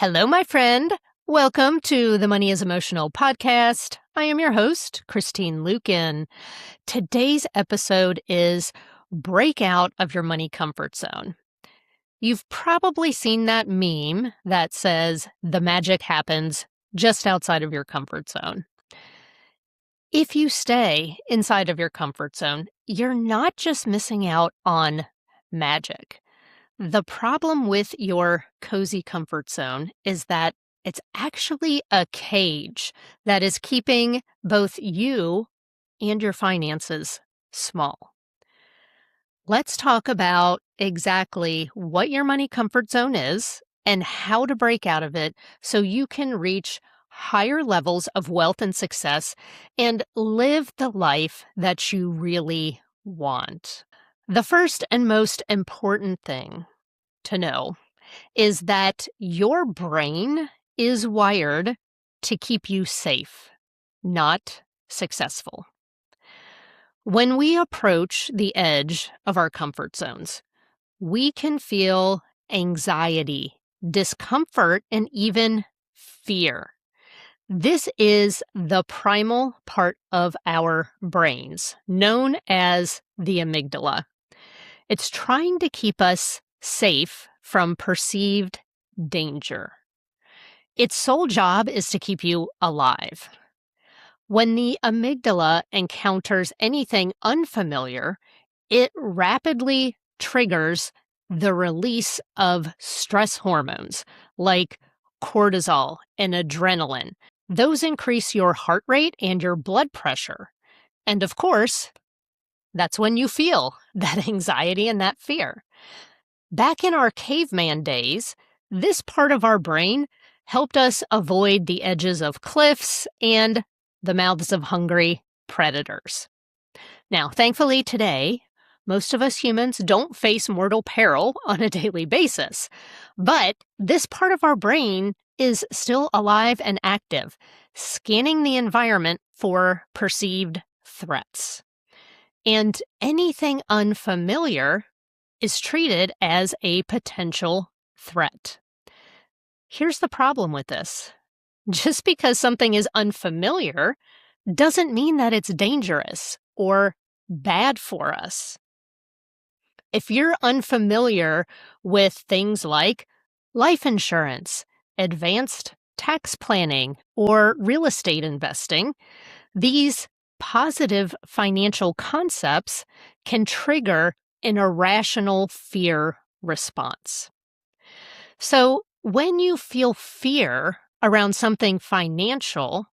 Hello, my friend. Welcome to the Money is Emotional podcast. I am your host, Christine Luken. Today's episode is Break Out of Your Money Comfort Zone. You've probably seen that meme that says the magic happens just outside of your comfort zone. If you stay inside of your comfort zone, you're not just missing out on magic. The problem with your cozy comfort zone is that it's actually a cage that is keeping both you and your finances small. Let's talk about exactly what your money comfort zone is and how to break out of it so you can reach higher levels of wealth and success and live the life that you really want. The first and most important thing to know is that your brain is wired to keep you safe, not successful. When we approach the edge of our comfort zones, we can feel anxiety, discomfort, and even fear. This is the primal part of our brains, known as the amygdala. It's trying to keep us safe from perceived danger. Its sole job is to keep you alive. When the amygdala encounters anything unfamiliar, it rapidly triggers the release of stress hormones like cortisol and adrenaline. Those increase your heart rate and your blood pressure. And of course, that's when you feel that anxiety and that fear. Back in our caveman days, this part of our brain helped us avoid the edges of cliffs and the mouths of hungry predators. Now, thankfully today, most of us humans don't face mortal peril on a daily basis, but this part of our brain is still alive and active, scanning the environment for perceived threats. And anything unfamiliar is treated as a potential threat. Here's the problem with this. Just because something is unfamiliar doesn't mean that it's dangerous or bad for us. If you're unfamiliar with things like life insurance, advanced tax planning, or real estate investing, these positive financial concepts can trigger an irrational fear response. So when you feel fear around something financial,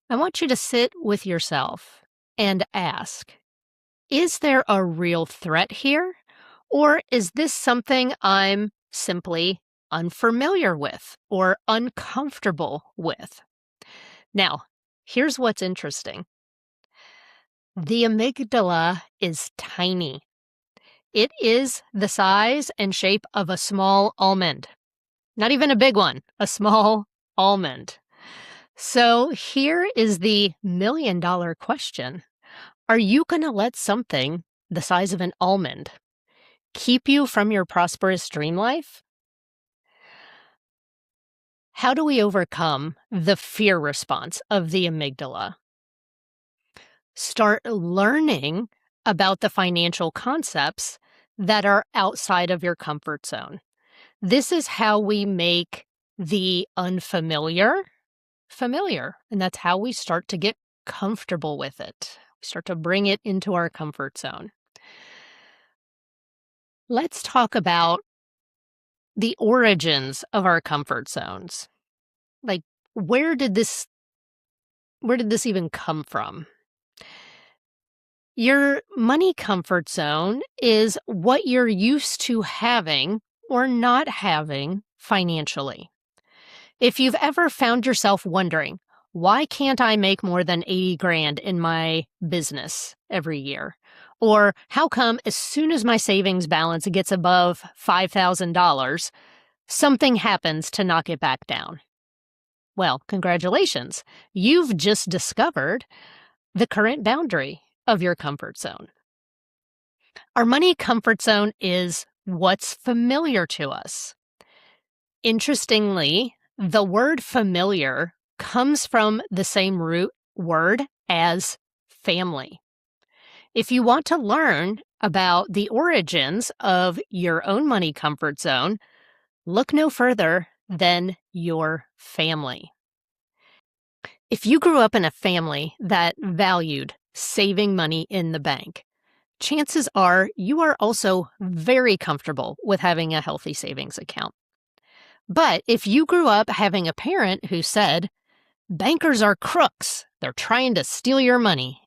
I want you to sit with yourself and ask, is there a real threat here? Or is this something I'm simply unfamiliar with or uncomfortable with? Now, here's what's interesting. The amygdala is tiny. It is the size and shape of a small almond. Not even a big one, a small almond. So here is the million-dollar question. Are you going to let something the size of an almond keep you from your prosperous dream life? How do we overcome the fear response of the amygdala? Start learning about the financial concepts that are outside of your comfort zone. This is how we make the unfamiliar familiar, and that's how we start to get comfortable with it. We start to bring it into our comfort zone. Let's talk about the origins of our comfort zones. Like, where did this even come from? Your money comfort zone is what you're used to having or not having financially. If you've ever found yourself wondering, why can't I make more than 80 grand in my business every year? Or how come as soon as my savings balance gets above $5,000, something happens to knock it back down? Well, congratulations. You've just discovered the current boundary of your comfort zone. Our money comfort zone is what's familiar to us. Interestingly, the word familiar comes from the same root word as family. If you want to learn about the origins of your own money comfort zone, look no further than your family. If you grew up in a family that valued saving money in the bank, chances are you are also very comfortable with having a healthy savings account. But if you grew up having a parent who said, bankers are crooks, they're trying to steal your money,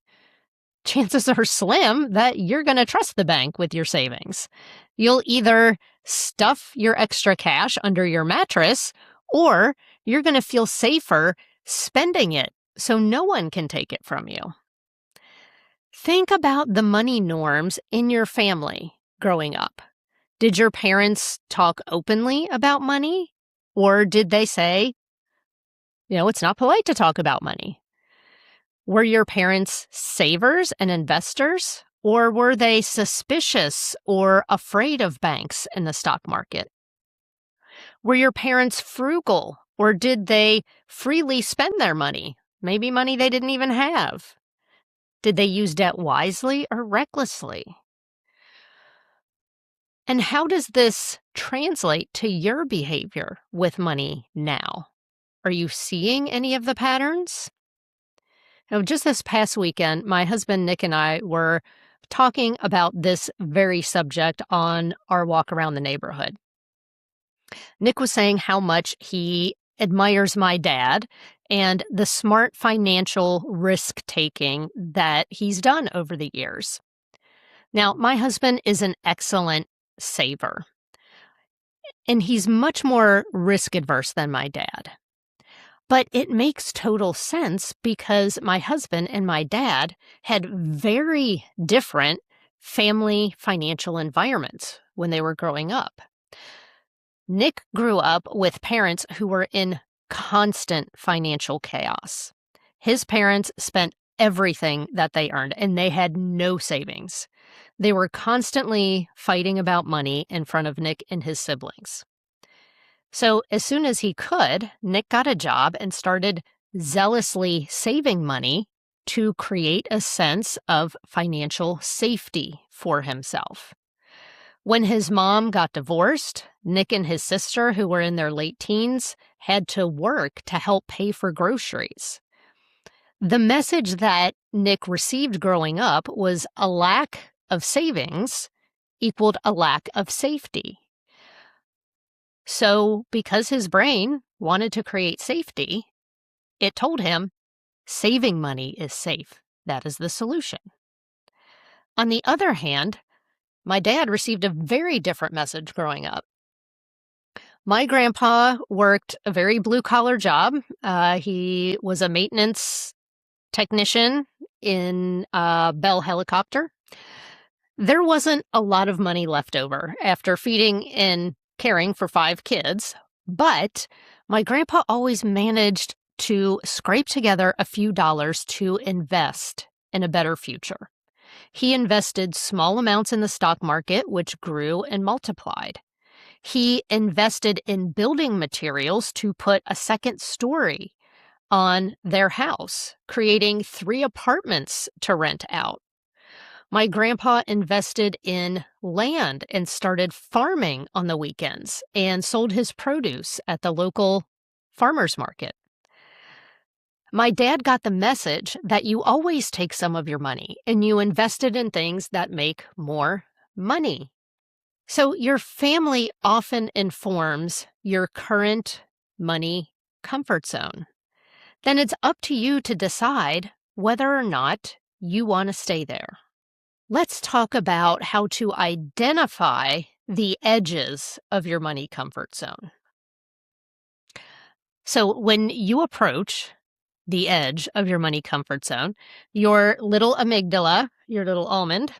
chances are slim that you're going to trust the bank with your savings. You'll either stuff your extra cash under your mattress, or you're going to feel safer spending it so no one can take it from you. Think about the money norms in your family growing up. Did your parents talk openly about money? Or did they say, it's not polite to talk about money? Were your parents savers and investors? Or were they suspicious or afraid of banks and the stock market? Were your parents frugal, or did they freely spend their money? Maybe money they didn't even have. Did they use debt wisely or recklessly? And how does this translate to your behavior with money now? Are you seeing any of the patterns? Now, just this past weekend, my husband Nick and I were talking about this very subject on our walk around the neighborhood. Nick was saying how much he admires my dad and the smart financial risk-taking that he's done over the years. Now, my husband is an excellent saver, and he's much more risk-averse than my dad. But it makes total sense because my husband and my dad had very different family financial environments when they were growing up. Nick grew up with parents who were in constant financial chaos. His parents spent everything that they earned, and they had no savings. They were constantly fighting about money in front of Nick and his siblings. So as soon as he could, Nick got a job and started zealously saving money to create a sense of financial safety for himself. When his mom got divorced, Nick and his sister, who were in their late teens, had to work to help pay for groceries. The message that Nick received growing up was a lack of savings equaled a lack of safety. So, because his brain wanted to create safety, it told him saving money is safe. That is the solution. On the other hand, my dad received a very different message growing up. My grandpa worked a very blue-collar job. He was a maintenance technician in Bell Helicopter. There wasn't a lot of money left over after feeding and caring for 5 kids, but my grandpa always managed to scrape together a few dollars to invest in a better future. He invested small amounts in the stock market, which grew and multiplied. He invested in building materials to put a second story on their house, creating 3 apartments to rent out. My grandpa invested in land and started farming on the weekends and sold his produce at the local farmer's market. My dad got the message that you always take some of your money and you invest it in things that make more money. So your family often informs your current money comfort zone. Then it's up to you to decide whether or not you want to stay there. Let's talk about how to identify the edges of your money comfort zone. So when you approach the edge of your money comfort zone, your little amygdala, your little almond,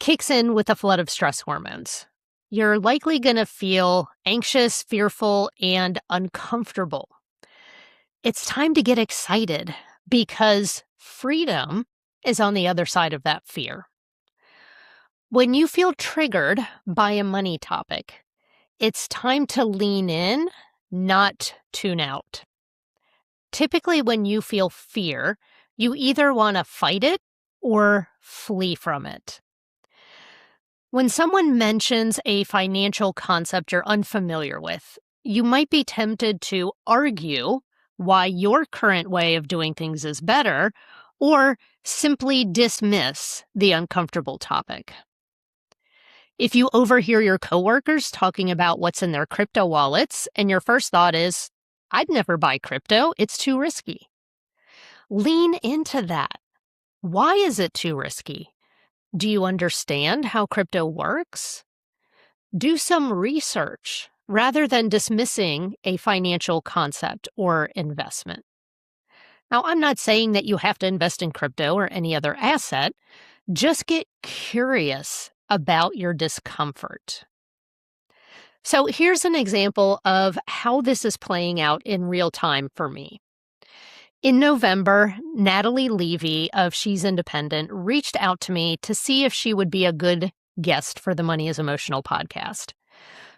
kicks in with a flood of stress hormones. You're likely going to feel anxious, fearful, and uncomfortable. It's time to get excited because freedom is on the other side of that fear. When you feel triggered by a money topic, it's time to lean in, not tune out. Typically, when you feel fear, you either want to fight it or flee from it. When someone mentions a financial concept you're unfamiliar with, you might be tempted to argue why your current way of doing things is better, or simply dismiss the uncomfortable topic. If you overhear your coworkers talking about what's in their crypto wallets, and your first thought is, I'd never buy crypto, it's too risky. Lean into that. Why is it too risky? Do you understand how crypto works? Do some research rather than dismissing a financial concept or investment. Now, I'm not saying that you have to invest in crypto or any other asset. Just get curious about your discomfort. So here's an example of how this is playing out in real time for me. In November, Natalie Levy of She's Independent reached out to me to see if she would be a good guest for the Money is Emotional podcast.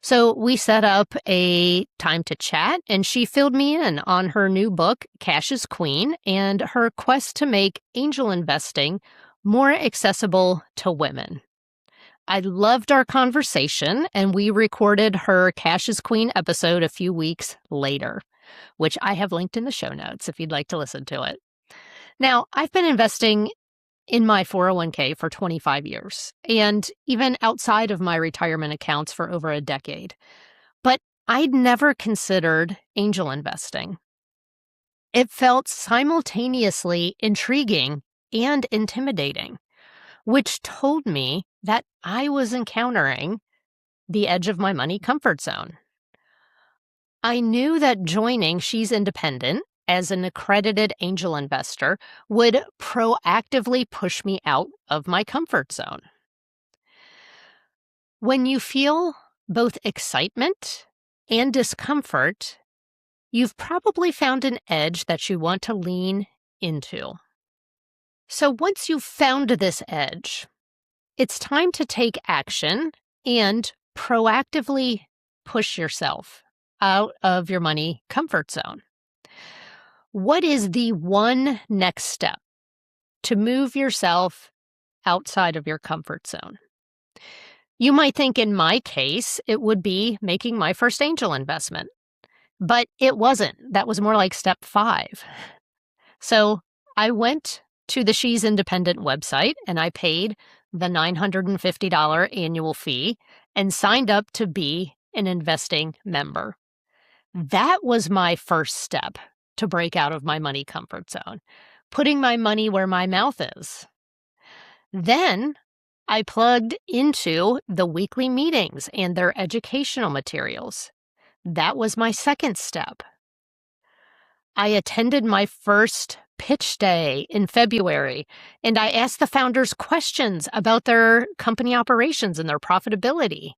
So we set up a time to chat, and she filled me in on her new book, Cash is Queen, and her quest to make angel investing more accessible to women. I loved our conversation, and we recorded her Cash is Queen episode a few weeks later, which I have linked in the show notes if you'd like to listen to it. Now, I've been investing in my 401k for 25 years, and even outside of my retirement accounts for over a decade. But I'd never considered angel investing. It felt simultaneously intriguing and intimidating, which told me that I was encountering the edge of my money comfort zone. I knew that joining She's Independent as an accredited angel investor would proactively push me out of my comfort zone. When you feel both excitement and discomfort, you've probably found an edge that you want to lean into. So once you've found this edge, it's time to take action and proactively push yourself out of your money comfort zone. What is the one next step to move yourself outside of your comfort zone? You might think in my case, it would be making my first angel investment, but it wasn't. That was more like step 5. So I went to the She's Independent website and I paid the $950 annual fee and signed up to be an investing member. That was my first step to break out of my money comfort zone, putting my money where my mouth is. Then I plugged into the weekly meetings and their educational materials. That was my second step. I attended my first pitch day in February, and I asked the founders questions about their company operations and their profitability.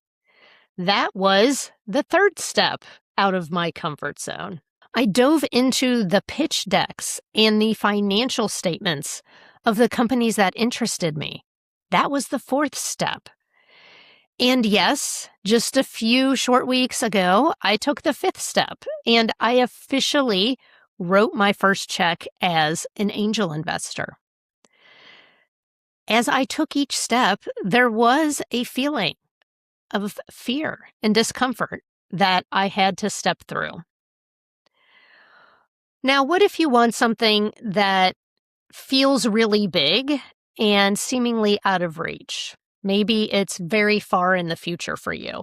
That was the third step out of my comfort zone. I dove into the pitch decks and the financial statements of the companies that interested me. That was the fourth step. And yes, just a few short weeks ago, I took the fifth step, and I officially wrote my first check as an angel investor. As I took each step, there was a feeling of fear and discomfort that I had to step through. Now, what if you want something that feels really big and seemingly out of reach? Maybe it's very far in the future for you.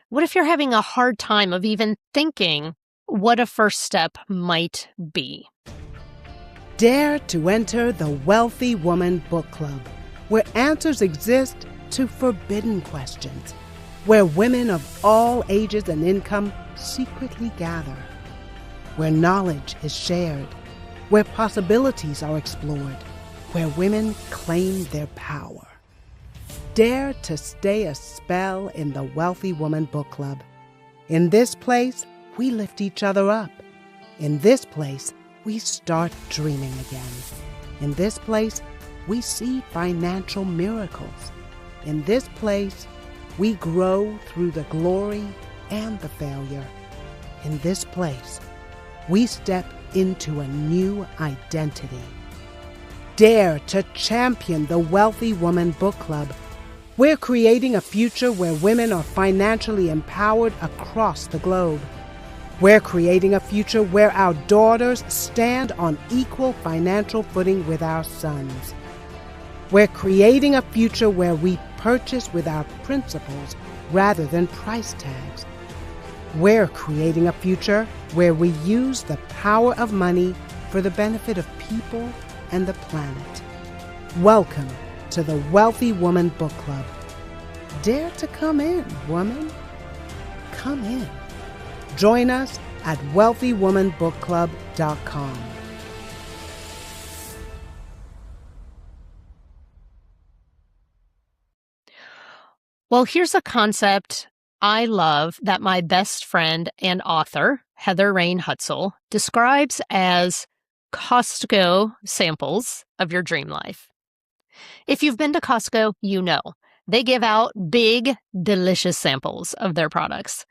What if you're having a hard time of even thinking what a first step might be? Dare to enter the Wealthy Woman Book Club, where answers exist to forbidden questions, where women of all ages and income secretly gather, where knowledge is shared, where possibilities are explored, where women claim their power. Dare to stay a spell in the Wealthy Woman Book Club. In this place, we lift each other up. In this place, we start dreaming again. In this place, we see financial miracles. In this place, we grow through the glory and the failure. In this place, we step into a new identity. Dare to champion the Wealthy Woman Book Club. We're creating a future where women are financially empowered across the globe. We're creating a future where our daughters stand on equal financial footing with our sons. We're creating a future where we purchase with our principles rather than price tags. We're creating a future where we use the power of money for the benefit of people and the planet. Welcome to the Wealthy Woman Book Club. Dare to come in, woman. Come in. Join us at wealthywomanbookclub.com. Well, here's a concept I love that my best friend and author, Heather Rain Hutzel, describes as Costco samples of your dream life. If you've been to Costco, you know they give out big, delicious samples of their products.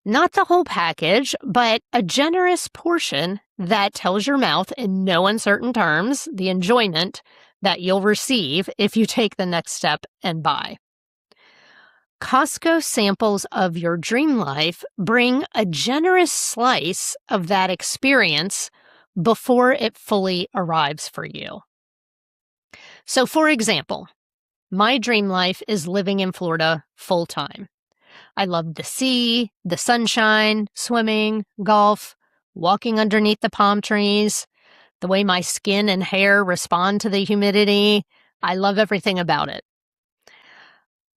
Not the whole package, but a generous portion that tells your mouth in no uncertain terms the enjoyment that you'll receive if you take the next step and buy. Costco samples of your dream life bring a generous slice of that experience before it fully arrives for you. So, for example, my dream life is living in Florida full time. I love the sea, the sunshine, swimming, golf, walking underneath the palm trees, the way my skin and hair respond to the humidity. I love everything about it.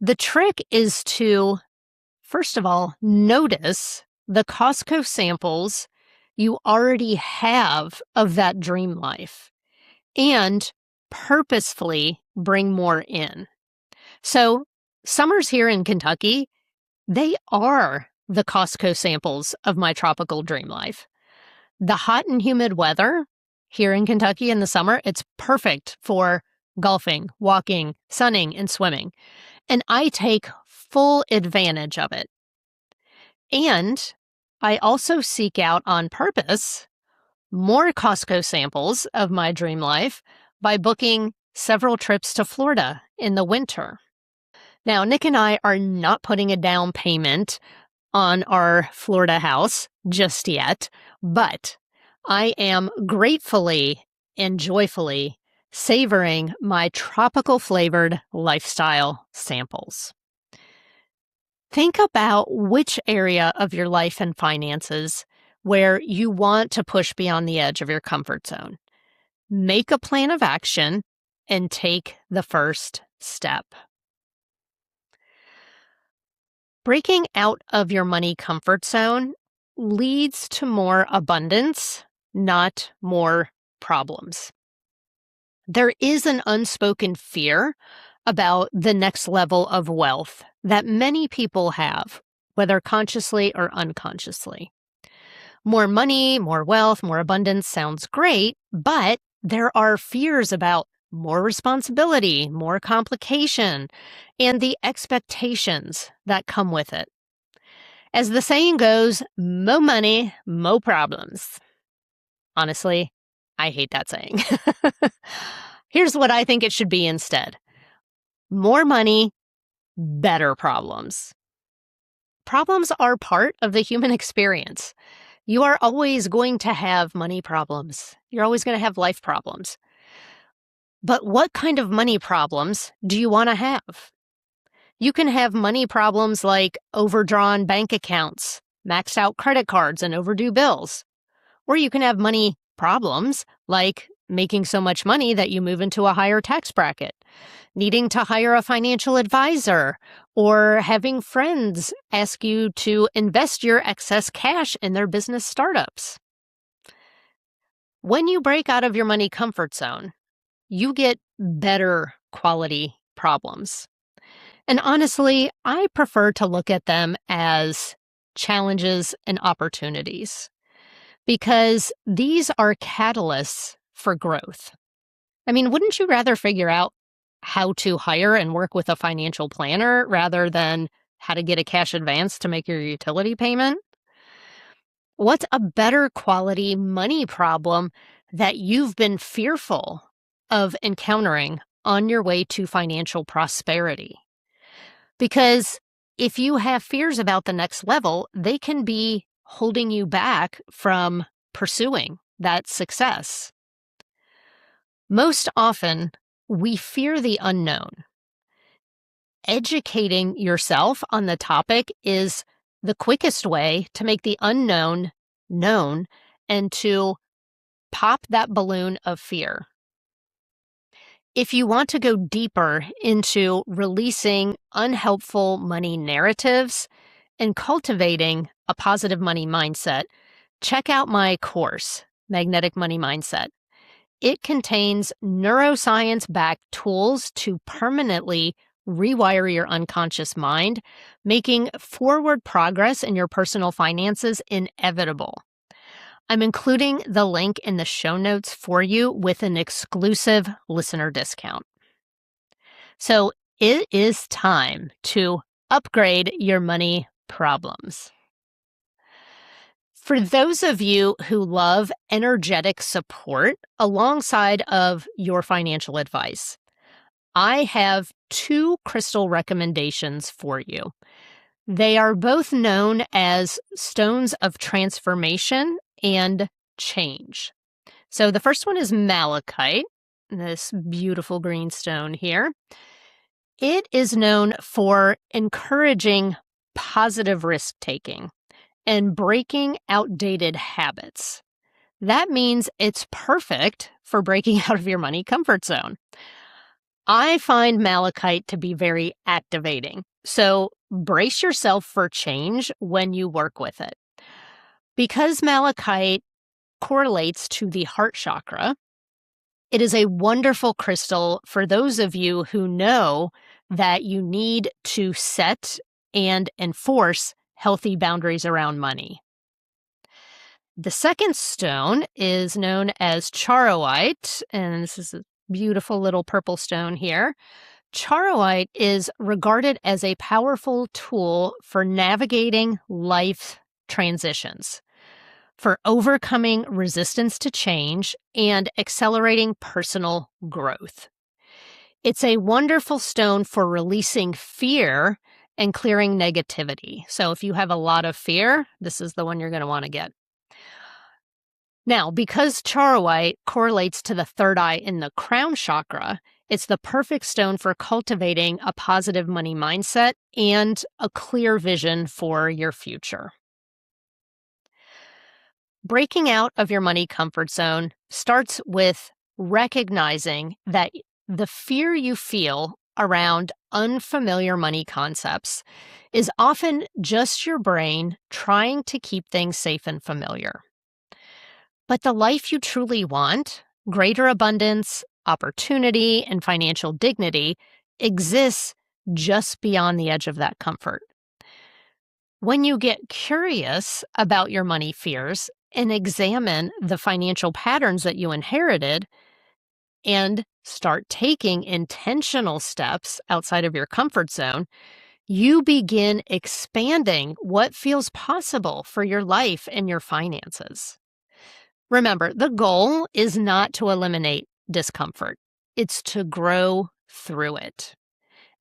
The trick is to, first of all, notice the Costco samples you already have of that dream life and purposefully bring more in. So, summers here in Kentucky, they are the Costco samples of my tropical dream life. The hot and humid weather here in Kentucky in the summer, it's perfect for golfing, walking, sunning, and swimming. And I take full advantage of it. And I also seek out on purpose more Costco samples of my dream life by booking several trips to Florida in the winter. Now, Nick and I are not putting a down payment on our Florida house just yet, but I am gratefully and joyfully savoring my tropical flavored lifestyle samples. Think about which area of your life and finances where you want to push beyond the edge of your comfort zone. Make a plan of action and take the first step. Breaking out of your money comfort zone leads to more abundance, not more problems. There is an unspoken fear about the next level of wealth that many people have, whether consciously or unconsciously. More money, more wealth, more abundance sounds great, but there are fears about more responsibility, more complication, and the expectations that come with it. As the saying goes, mo money, mo problems. Honestly, I hate that saying. Here's what I think it should be instead. More money, better problems. Problems are part of the human experience. You are always going to have money problems. You're always going to have life problems. But what kind of money problems do you want to have? You can have money problems like overdrawn bank accounts, maxed out credit cards, and overdue bills. Or you can have money problems like making so much money that you move into a higher tax bracket, needing to hire a financial advisor, or having friends ask you to invest your excess cash in their business startups. When you break out of your money comfort zone, you get better quality problems. And honestly, I prefer to look at them as challenges and opportunities because these are catalysts for growth. I mean, wouldn't you rather figure out how to hire and work with a financial planner rather than how to get a cash advance to make your utility payment? What's a better quality money problem that you've been fearful of encountering on your way to financial prosperity? Because if you have fears about the next level, they can be holding you back from pursuing that success. Most often, we fear the unknown. Educating yourself on the topic is the quickest way to make the unknown known and to pop that balloon of fear. If you want to go deeper into releasing unhelpful money narratives and cultivating a positive money mindset, check out my course, Magnetic Money Mindset. It contains neuroscience-backed tools to permanently rewire your unconscious mind, making forward progress in your personal finances inevitable. I'm including the link in the show notes for you with an exclusive listener discount. So it is time to upgrade your money problems. For those of you who love energetic support alongside of your financial advice, I have 2 crystal recommendations for you. They are both known as stones of transformation and change. So the first one is malachite, this beautiful green stone here. It is known for encouraging positive risk-taking and breaking outdated habits. That means it's perfect for breaking out of your money comfort zone. I find malachite to be very activating, so brace yourself for change when you work with it. Because malachite correlates to the heart chakra, it is a wonderful crystal for those of you who know that you need to set and enforce healthy boundaries around money. The second stone is known as charoite, and this is a beautiful little purple stone here. Charoite is regarded as a powerful tool for navigating life transitions, for overcoming resistance to change, and accelerating personal growth. It's a wonderful stone for releasing fear and clearing negativity. So if you have a lot of fear, this is the one you're going to want to get. Now, because charoite correlates to the third eye in the crown chakra, it's the perfect stone for cultivating a positive money mindset and a clear vision for your future. Breaking out of your money comfort zone starts with recognizing that the fear you feel around unfamiliar money concepts is often just your brain trying to keep things safe and familiar. But the life you truly want, greater abundance, opportunity, and financial dignity, exists just beyond the edge of that comfort. When you get curious about your money fears and examine the financial patterns that you inherited and start taking intentional steps outside of your comfort zone, you begin expanding what feels possible for your life and your finances. Remember, the goal is not to eliminate discomfort. It's to grow through it.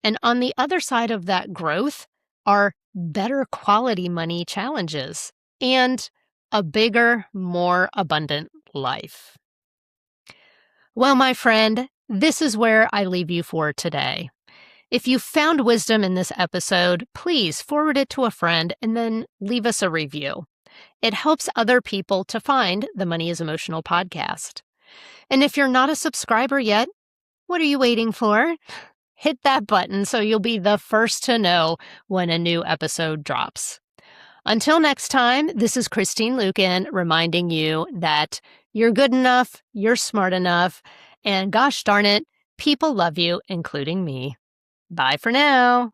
And on the other side of that growth are better quality money challenges and a bigger, more abundant life. Well, my friend, this is where I leave you for today. If you found wisdom in this episode, please forward it to a friend and then leave us a review. It helps other people to find the Money is Emotional podcast. And if you're not a subscriber yet, what are you waiting for? Hit that button so you'll be the first to know when a new episode drops. Until next time, this is Christine Luken reminding you that you're good enough, you're smart enough, and gosh darn it, people love you, including me. Bye for now.